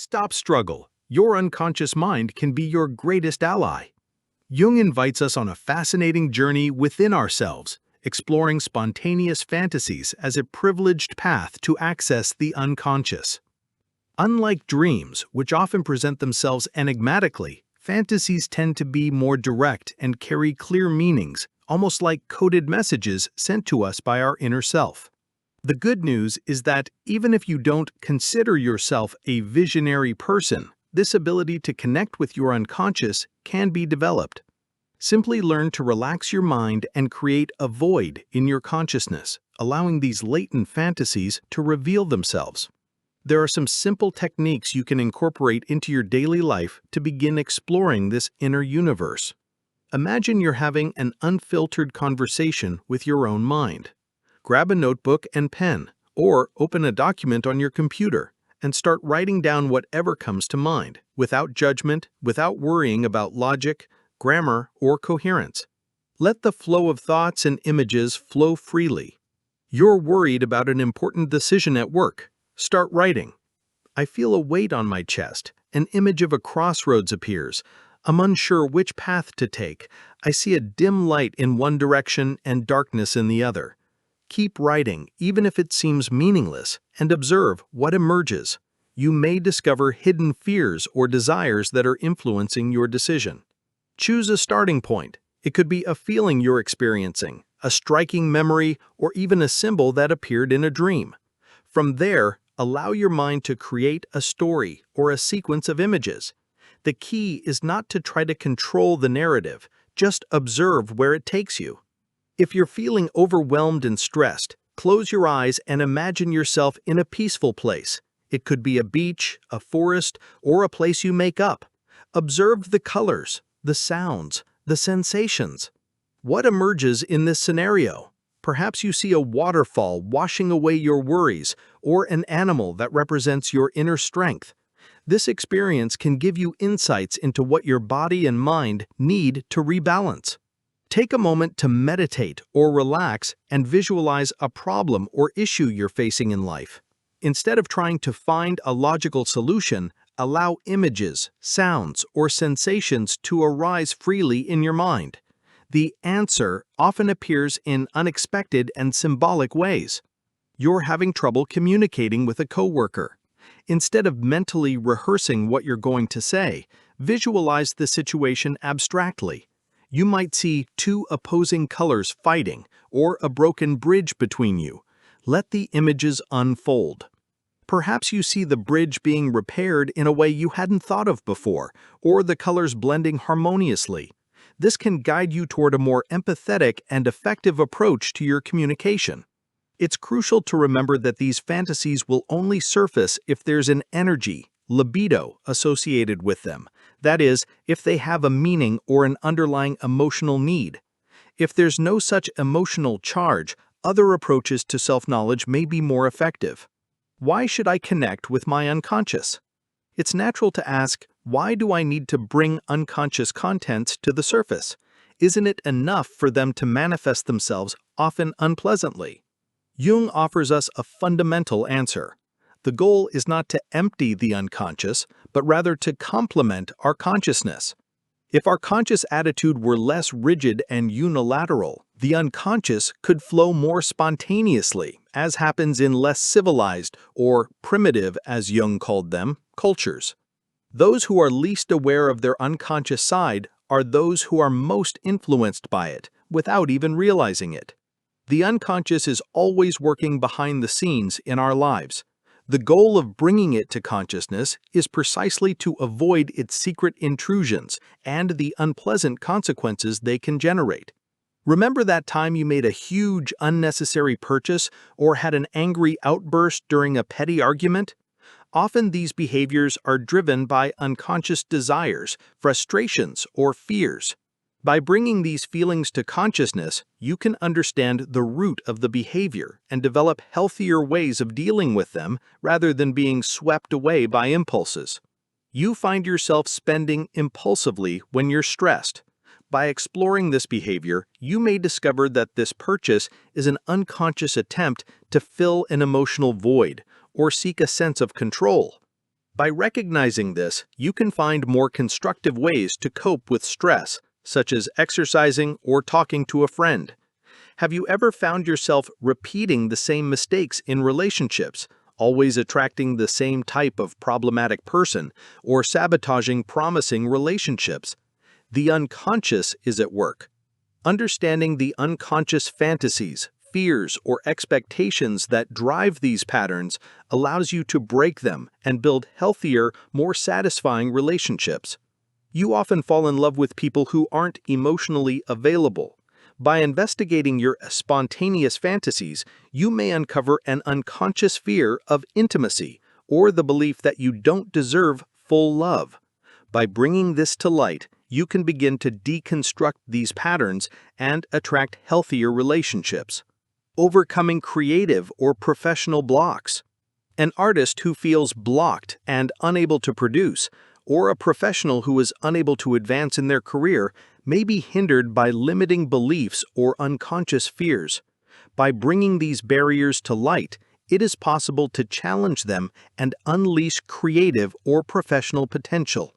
Stop struggle. Your unconscious mind can be your greatest ally. Jung invites us on a fascinating journey within ourselves, exploring spontaneous fantasies as a privileged path to access the unconscious. Unlike dreams, which often present themselves enigmatically, fantasies tend to be more direct and carry clear meanings, almost like coded messages sent to us by our inner self. The good news is that even if you don't consider yourself a visionary person, this ability to connect with your unconscious can be developed. Simply learn to relax your mind and create a void in your consciousness, allowing these latent fantasies to reveal themselves. There are some simple techniques you can incorporate into your daily life to begin exploring this inner universe. Imagine you're having an unfiltered conversation with your own mind. Grab a notebook and pen, or open a document on your computer, and start writing down whatever comes to mind, without judgment, without worrying about logic, grammar, or coherence. Let the flow of thoughts and images flow freely. You're worried about an important decision at work. Start writing. I feel a weight on my chest. An image of a crossroads appears. I'm unsure which path to take. I see a dim light in one direction and darkness in the other. Keep writing, even if it seems meaningless, and observe what emerges. You may discover hidden fears or desires that are influencing your decision. Choose a starting point. It could be a feeling you're experiencing, a striking memory, or even a symbol that appeared in a dream. From there, allow your mind to create a story or a sequence of images. The key is not to try to control the narrative, just observe where it takes you. If you're feeling overwhelmed and stressed, close your eyes and imagine yourself in a peaceful place. It could be a beach, a forest, or a place you make up. Observe the colors, the sounds, the sensations. What emerges in this scenario? Perhaps you see a waterfall washing away your worries, or an animal that represents your inner strength. This experience can give you insights into what your body and mind need to rebalance. Take a moment to meditate or relax and visualize a problem or issue you're facing in life. Instead of trying to find a logical solution, allow images, sounds, or sensations to arise freely in your mind. The answer often appears in unexpected and symbolic ways. You're having trouble communicating with a coworker. Instead of mentally rehearsing what you're going to say, visualize the situation abstractly. You might see two opposing colors fighting, or a broken bridge between you. Let the images unfold. Perhaps you see the bridge being repaired in a way you hadn't thought of before, or the colors blending harmoniously. This can guide you toward a more empathetic and effective approach to your communication. It's crucial to remember that these fantasies will only surface if there's an energy, libido, associated with them. That is, if they have a meaning or an underlying emotional need. If there's no such emotional charge, other approaches to self-knowledge may be more effective. Why should I connect with my unconscious? It's natural to ask, why do I need to bring unconscious contents to the surface? Isn't it enough for them to manifest themselves, often unpleasantly? Jung offers us a fundamental answer. The goal is not to empty the unconscious, but rather to complement our consciousness. If our conscious attitude were less rigid and unilateral, the unconscious could flow more spontaneously, as happens in less civilized, or primitive, as Jung called them, cultures. Those who are least aware of their unconscious side are those who are most influenced by it, without even realizing it. The unconscious is always working behind the scenes in our lives. The goal of bringing it to consciousness is precisely to avoid its secret intrusions and the unpleasant consequences they can generate. Remember that time you made a huge, unnecessary purchase or had an angry outburst during a petty argument? Often these behaviors are driven by unconscious desires, frustrations, or fears. By bringing these feelings to consciousness, you can understand the root of the behavior and develop healthier ways of dealing with them rather than being swept away by impulses. You find yourself spending impulsively when you're stressed. By exploring this behavior, you may discover that this purchase is an unconscious attempt to fill an emotional void or seek a sense of control. By recognizing this, you can find more constructive ways to cope with stress, such as exercising or talking to a friend. Have you ever found yourself repeating the same mistakes in relationships, always attracting the same type of problematic person, or sabotaging promising relationships? The unconscious is at work. Understanding the unconscious fantasies, fears, or expectations that drive these patterns allows you to break them and build healthier, more satisfying relationships. You often fall in love with people who aren't emotionally available. By investigating your spontaneous fantasies, you may uncover an unconscious fear of intimacy or the belief that you don't deserve full love. By bringing this to light, you can begin to deconstruct these patterns and attract healthier relationships. Overcoming creative or professional blocks. An artist who feels blocked and unable to produce, or a professional who is unable to advance in their career, may be hindered by limiting beliefs or unconscious fears. By bringing these barriers to light, it is possible to challenge them and unleash creative or professional potential.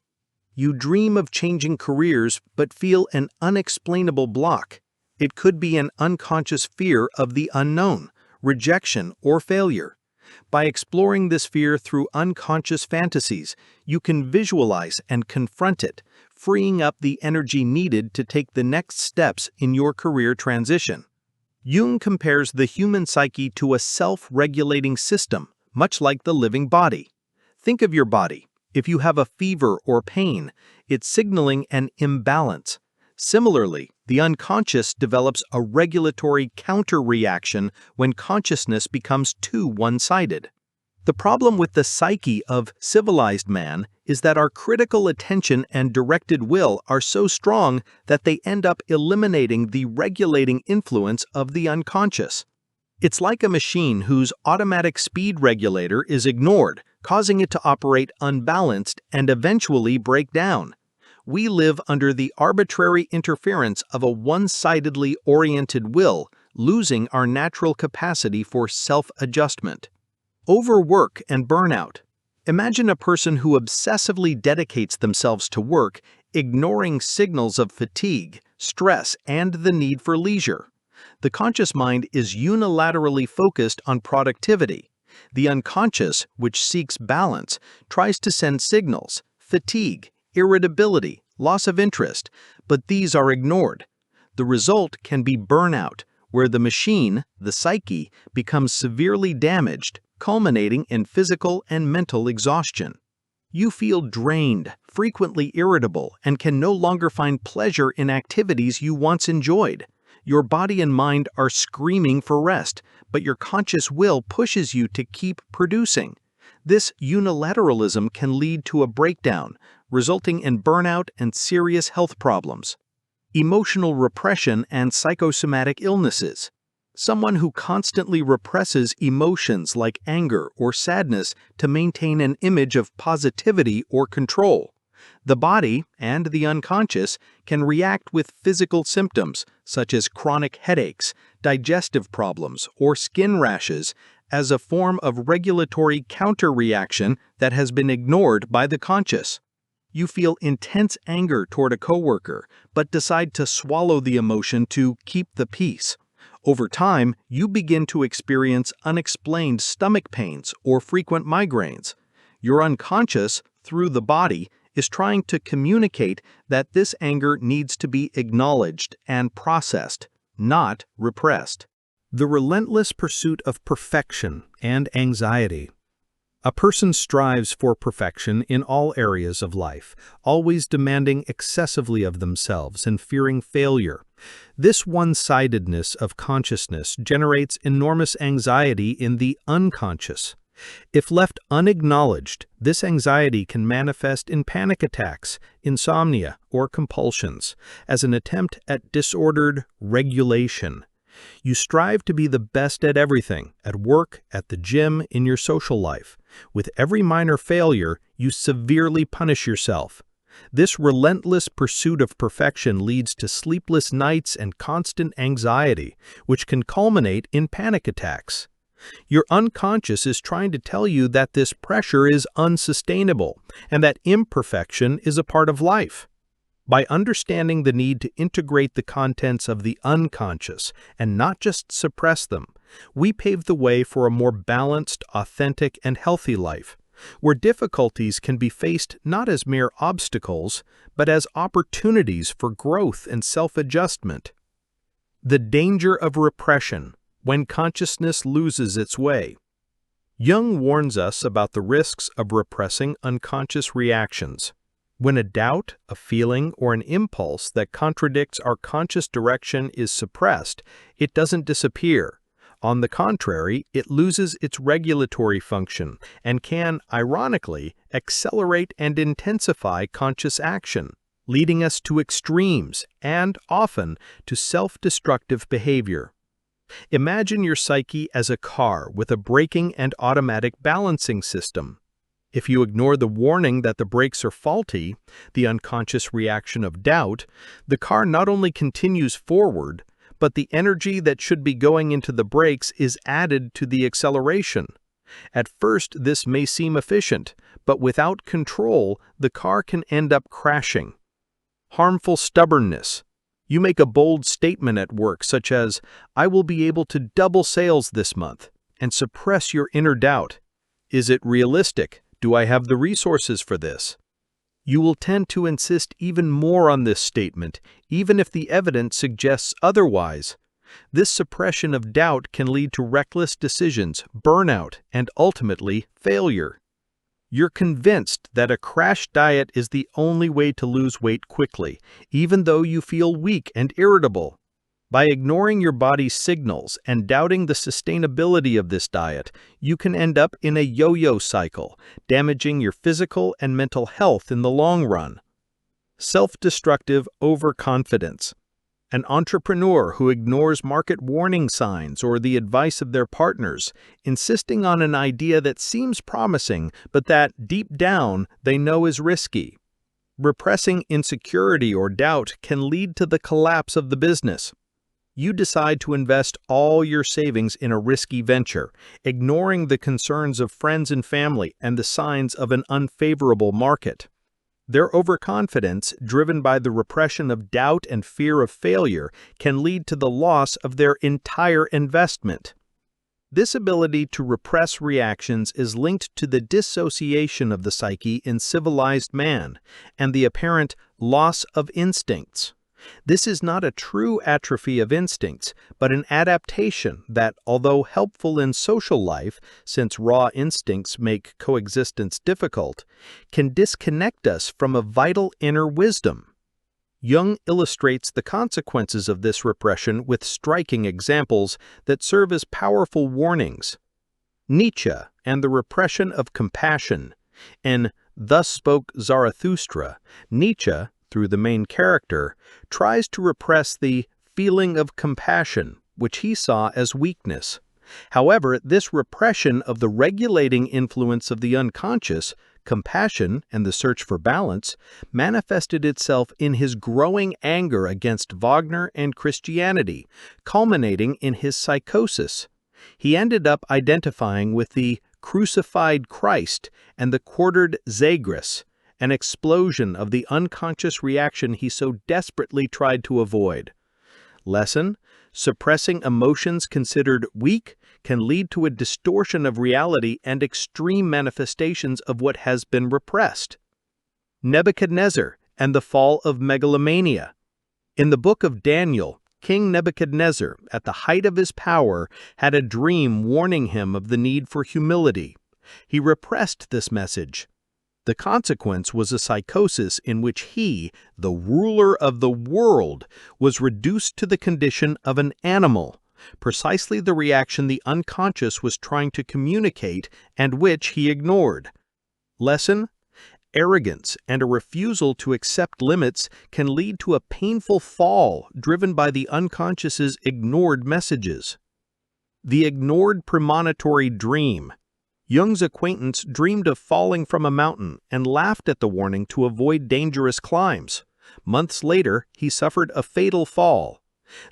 You dream of changing careers but feel an unexplainable block. It could be an unconscious fear of the unknown, rejection, or failure. By exploring this fear through unconscious fantasies, you can visualize and confront it, freeing up the energy needed to take the next steps in your career transition. Jung compares the human psyche to a self-regulating system, much like the living body. Think of your body. If you have a fever or pain, it's signaling an imbalance. Similarly, the unconscious develops a regulatory counter-reaction when consciousness becomes too one-sided. The problem with the psyche of civilized man is that our critical attention and directed will are so strong that they end up eliminating the regulating influence of the unconscious. It's like a machine whose automatic speed regulator is ignored, causing it to operate unbalanced and eventually break down. We live under the arbitrary interference of a one-sidedly oriented will, losing our natural capacity for self-adjustment. Overwork and burnout. Imagine a person who obsessively dedicates themselves to work, ignoring signals of fatigue, stress, and the need for leisure. The conscious mind is unilaterally focused on productivity. The unconscious, which seeks balance, tries to send signals, fatigue, irritability, loss of interest, but these are ignored. The result can be burnout, where the machine, the psyche, becomes severely damaged, culminating in physical and mental exhaustion. You feel drained, frequently irritable, and can no longer find pleasure in activities you once enjoyed. Your body and mind are screaming for rest, but your conscious will pushes you to keep producing. This unilateralism can lead to a breakdown, resulting in burnout and serious health problems. Emotional repression and psychosomatic illnesses. Someone who constantly represses emotions like anger or sadness to maintain an image of positivity or control. The body and the unconscious can react with physical symptoms such as chronic headaches, digestive problems, or skin rashes as a form of regulatory counter-reaction that has been ignored by the conscious. You feel intense anger toward a coworker, but decide to swallow the emotion to keep the peace. Over time, you begin to experience unexplained stomach pains or frequent migraines. Your unconscious, through the body, is trying to communicate that this anger needs to be acknowledged and processed, not repressed. The relentless pursuit of perfection and anxiety. A person strives for perfection in all areas of life, always demanding excessively of themselves and fearing failure. This one-sidedness of consciousness generates enormous anxiety in the unconscious. If left unacknowledged, this anxiety can manifest in panic attacks, insomnia, or compulsions, as an attempt at disordered regulation. You strive to be the best at everything, at work, at the gym, in your social life. With every minor failure, you severely punish yourself. This relentless pursuit of perfection leads to sleepless nights and constant anxiety, which can culminate in panic attacks. Your unconscious is trying to tell you that this pressure is unsustainable and that imperfection is a part of life. By understanding the need to integrate the contents of the unconscious and not just suppress them, we pave the way for a more balanced, authentic, and healthy life, where difficulties can be faced not as mere obstacles, but as opportunities for growth and self-adjustment. The danger of repression when consciousness loses its way. Jung warns us about the risks of repressing unconscious reactions. When a doubt, a feeling, or an impulse that contradicts our conscious direction is suppressed, it doesn't disappear. On the contrary, it loses its regulatory function and can, ironically, accelerate and intensify conscious action, leading us to extremes and, often, to self-destructive behavior. Imagine your psyche as a car with a braking and automatic balancing system. If you ignore the warning that the brakes are faulty, the unconscious reaction of doubt, the car not only continues forward, but the energy that should be going into the brakes is added to the acceleration. At first, this may seem efficient, but without control, the car can end up crashing. Harmful stubbornness. You make a bold statement at work, such as, "I will be able to double sales this month," and suppress your inner doubt. Is it realistic? Do I have the resources for this? You will tend to insist even more on this statement, even if the evidence suggests otherwise. This suppression of doubt can lead to reckless decisions, burnout, and ultimately failure. You're convinced that a crash diet is the only way to lose weight quickly, even though you feel weak and irritable. By ignoring your body's signals and doubting the sustainability of this diet, you can end up in a yo-yo cycle, damaging your physical and mental health in the long run. Self-destructive overconfidence. An entrepreneur who ignores market warning signs or the advice of their partners, insisting on an idea that seems promising but that, deep down, they know is risky. Repressing insecurity or doubt can lead to the collapse of the business. You decide to invest all your savings in a risky venture, ignoring the concerns of friends and family and the signs of an unfavorable market. Their overconfidence, driven by the repression of doubt and fear of failure, can lead to the loss of their entire investment. This ability to repress reactions is linked to the dissociation of the psyche in civilized man and the apparent loss of instincts. This is not a true atrophy of instincts, but an adaptation that, although helpful in social life, since raw instincts make coexistence difficult, can disconnect us from a vital inner wisdom. Jung illustrates the consequences of this repression with striking examples that serve as powerful warnings. Nietzsche and the repression of compassion. In Thus Spoke Zarathustra, Nietzsche, through the main character, tries to repress the feeling of compassion, which he saw as weakness. However, this repression of the regulating influence of the unconscious, compassion and the search for balance, manifested itself in his growing anger against Wagner and Christianity, culminating in his psychosis. He ended up identifying with the crucified Christ and the quartered Zagreus, an explosion of the unconscious reaction he so desperately tried to avoid. Lesson: suppressing emotions considered weak can lead to a distortion of reality and extreme manifestations of what has been repressed. Nebuchadnezzar and the fall of megalomania. In the book of Daniel, King Nebuchadnezzar, at the height of his power, had a dream warning him of the need for humility. He repressed this message. The consequence was a psychosis in which he, the ruler of the world, was reduced to the condition of an animal, precisely the reaction the unconscious was trying to communicate and which he ignored. Lesson: arrogance and a refusal to accept limits can lead to a painful fall driven by the unconscious's ignored messages. The ignored premonitory dream. Jung's acquaintance dreamed of falling from a mountain and laughed at the warning to avoid dangerous climbs. Months later, he suffered a fatal fall.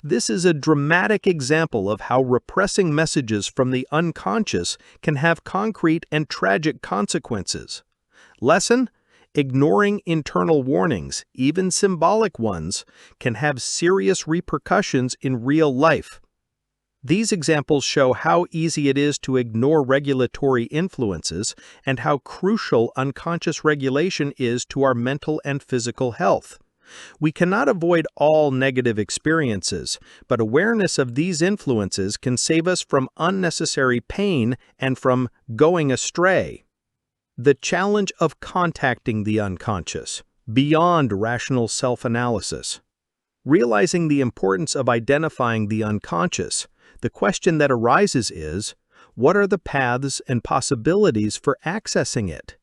This is a dramatic example of how repressing messages from the unconscious can have concrete and tragic consequences. Lesson: ignoring internal warnings, even symbolic ones, can have serious repercussions in real life. These examples show how easy it is to ignore regulatory influences and how crucial unconscious regulation is to our mental and physical health. We cannot avoid all negative experiences, but awareness of these influences can save us from unnecessary pain and from going astray. The challenge of contacting the unconscious, beyond rational self-analysis. Realizing the importance of identifying the unconscious, the question that arises is, what are the paths and possibilities for accessing it?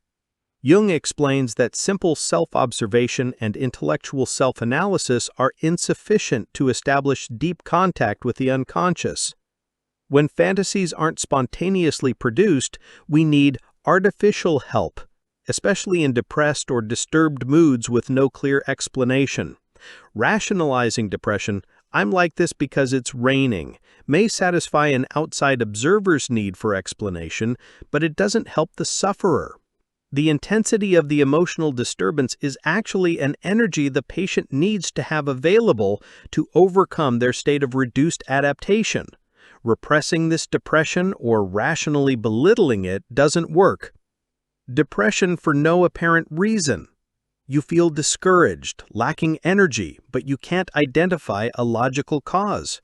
Jung explains that simple self-observation and intellectual self-analysis are insufficient to establish deep contact with the unconscious. When fantasies aren't spontaneously produced, we need artificial help, especially in depressed or disturbed moods with no clear explanation. Rationalizing depression, "I'm like this because it's raining," may satisfy an outside observer's need for explanation, but it doesn't help the sufferer. The intensity of the emotional disturbance is actually an energy the patient needs to have available to overcome their state of reduced adaptation. Repressing this depression or rationally belittling it doesn't work. Depression for no apparent reason. You feel discouraged, lacking energy, but you can't identify a logical cause.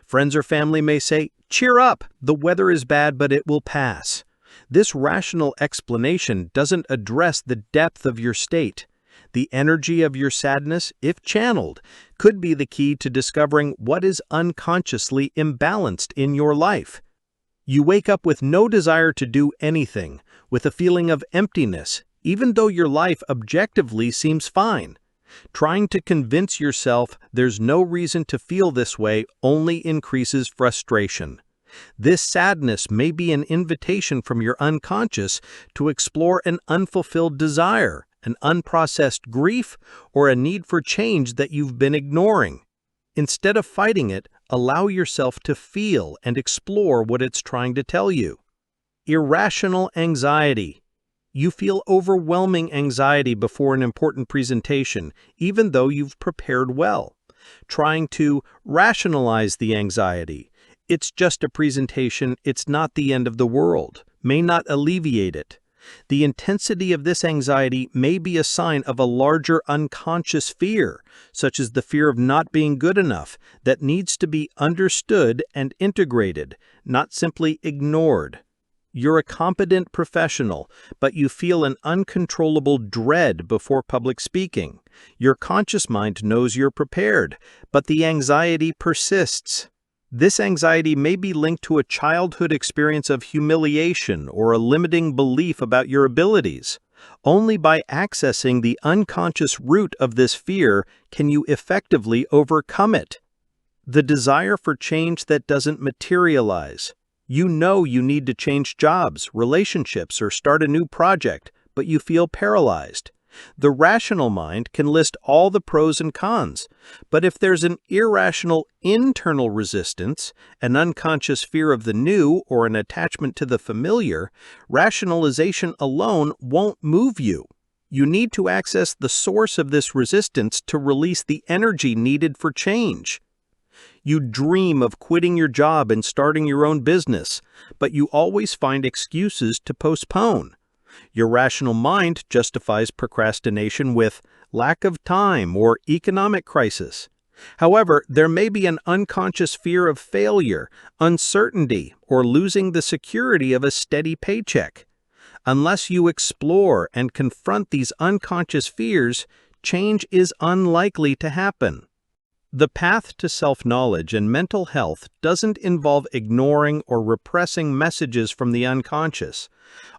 Friends or family may say, "Cheer up, the weather is bad, but it will pass." This rational explanation doesn't address the depth of your state. The energy of your sadness, if channeled, could be the key to discovering what is unconsciously imbalanced in your life. You wake up with no desire to do anything, with a feeling of emptiness, even though your life objectively seems fine. Trying to convince yourself there's no reason to feel this way only increases frustration. This sadness may be an invitation from your unconscious to explore an unfulfilled desire, an unprocessed grief, or a need for change that you've been ignoring. Instead of fighting it, allow yourself to feel and explore what it's trying to tell you. Irrational anxiety. You feel overwhelming anxiety before an important presentation, even though you've prepared well. Trying to rationalize the anxiety. "It's just a presentation, it's not the end of the world," may not alleviate it. The intensity of this anxiety may be a sign of a larger unconscious fear, such as the fear of not being good enough, that needs to be understood and integrated, not simply ignored. You're a competent professional, but you feel an uncontrollable dread before public speaking. Your conscious mind knows you're prepared, but the anxiety persists. This anxiety may be linked to a childhood experience of humiliation or a limiting belief about your abilities. Only by accessing the unconscious root of this fear can you effectively overcome it. The desire for change that doesn't materialize. You know you need to change jobs, relationships, or start a new project, but you feel paralyzed. The rational mind can list all the pros and cons, but if there's an irrational internal resistance, an unconscious fear of the new, or an attachment to the familiar, rationalization alone won't move you. You need to access the source of this resistance to release the energy needed for change. You dream of quitting your job and starting your own business, but you always find excuses to postpone. Your rational mind justifies procrastination with lack of time or economic crisis. However, there may be an unconscious fear of failure, uncertainty, or losing the security of a steady paycheck. Unless you explore and confront these unconscious fears, change is unlikely to happen. The path to self-knowledge and mental health doesn't involve ignoring or repressing messages from the unconscious.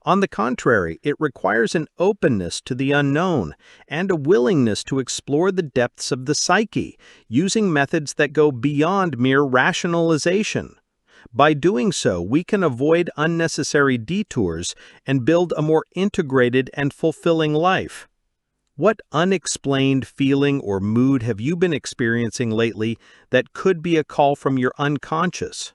On the contrary, it requires an openness to the unknown and a willingness to explore the depths of the psyche, using methods that go beyond mere rationalization. By doing so, we can avoid unnecessary detours and build a more integrated and fulfilling life. What unexplained feeling or mood have you been experiencing lately that could be a call from your unconscious?